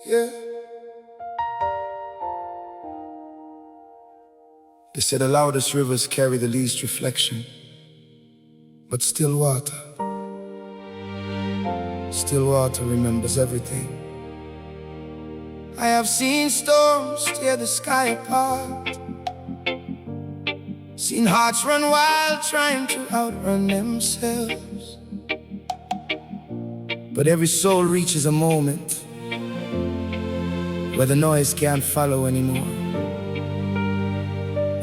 Yeah. They say the loudest rivers carry the least reflection, but still water remembers everything. I have seen storms tear the sky apart, seen hearts run wild trying to outrun themselves. But every soul reaches a moment where the noise can't follow anymore.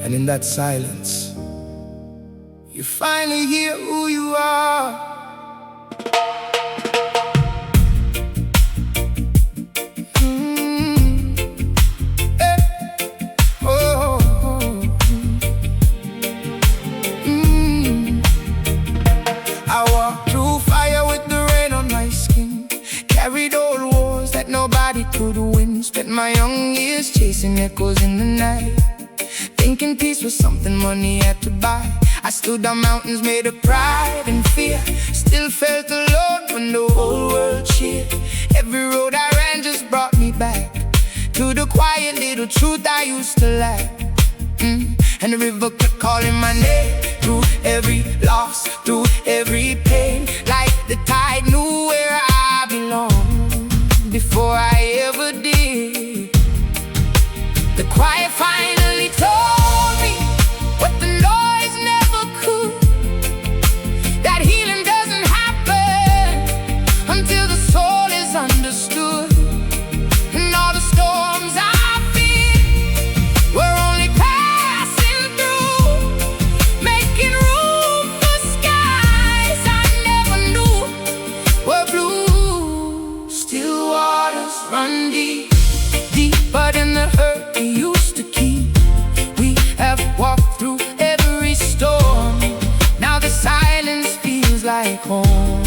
And in that silence, you finally hear who you are. I walked through fire with the rain on my skin, carried old wars that nobody could win. Spent my young years chasing echoes in the night, thinking peace was something money had to buy. I stood on mountains made of pride and fear, still felt alone when the whole world cheered. Every road I ran just brought me back to the quiet little truth I used to lack. And the river kept calling my name through every loss, through every pain, like the tide knew where I belonged before I ever did. The quiet finally told me what the noise never could, that healing doesn't happen until the soul is understood. And all the storms I feared were only passing through, making room for skies I never knew were blue. Still waters run deep, deeper than the hurt we used to keep. We have walked through every storm, now the silence feels like home.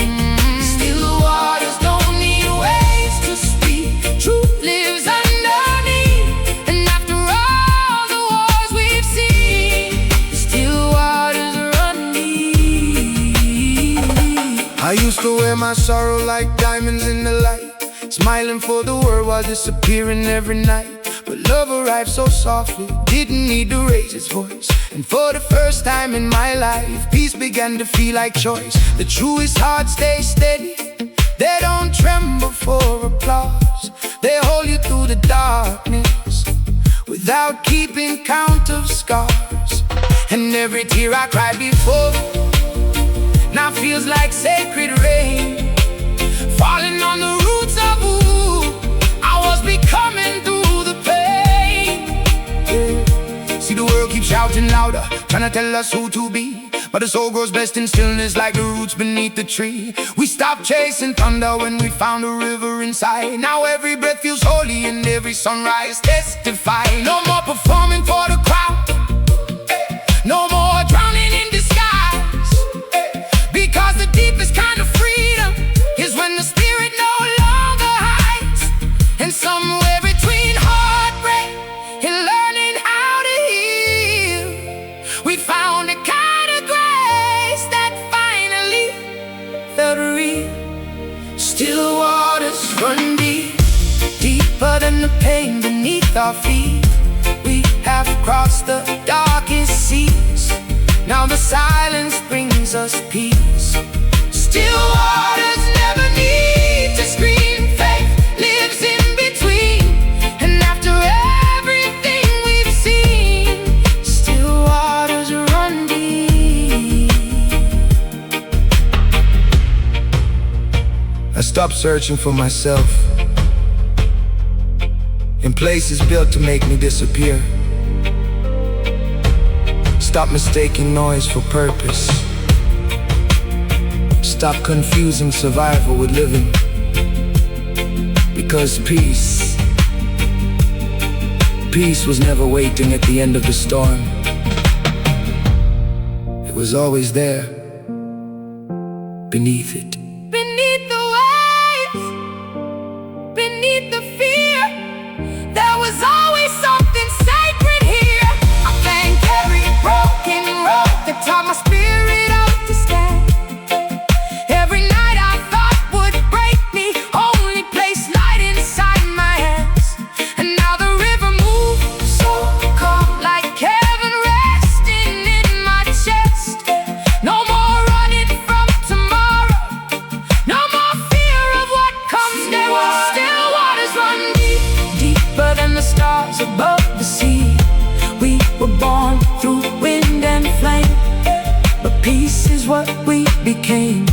Still waters don't need ways to speak, truth lives underneath. And after all the wars we've seen, still waters run deep. I used to wear my sorrow like diamonds in the light, smiling for the world while disappearing every night. But love arrived so softly, didn't need to raise its voice. And for the first time in my life, peace began to feel like choice. The truest hearts stay steady, they don't tremble for applause. They hold you through the darkness without keeping count of scars. And every tear I cried before now feels like sacred rain, falling on the roots of who I was becoming through the pain. Yeah. See, the world keeps shouting louder, trying to tell us who to be, but the soul grows best in stillness like the roots beneath the tree. We stopped chasing thunder when we found a river inside. Now every breath feels holy and every sunrise testify. No more performing for the crowd, no more drowning in disguise, because the deepest kind of freedom is when the spirit no longer hides. And somewhere between heartbreak and learning how to heal, we found a kind of grace that finally felt real. Still waters run deep, deeper than the pain beneath our feet. We have crossed the darkest seas, now the silence brings us peace. Still waters never need to scream, faith lives in between. And after everything we've seen, still waters run deep. I stopped searching for myself in places built to make me disappear. Stop mistaking noise for purpose, stop confusing survival with living. Because peace was never waiting at the end of the storm. It was always there, beneath it. Beneath the waves, beneath the fear, there was always something sacred here. I thank every broken road that taught my spirit how to stand. Every night I thought would break me only placed light inside my hand. born through wind and flame, but peace is what we became.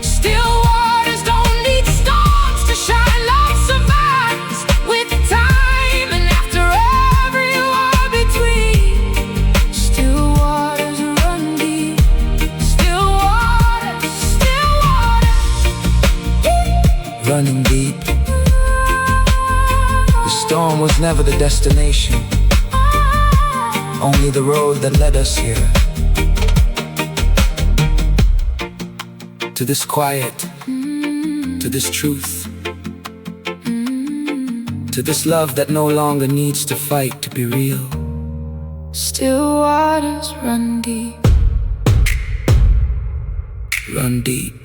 Still waters don't need storms to shine. Love survives with time, and after every war between, still waters run deep. Still waters, running deep. The storm was never the destination, only the road that led us here. To this quiet, to this truth, to this love that no longer needs to fight to be real. Still waters run deep. Run deep.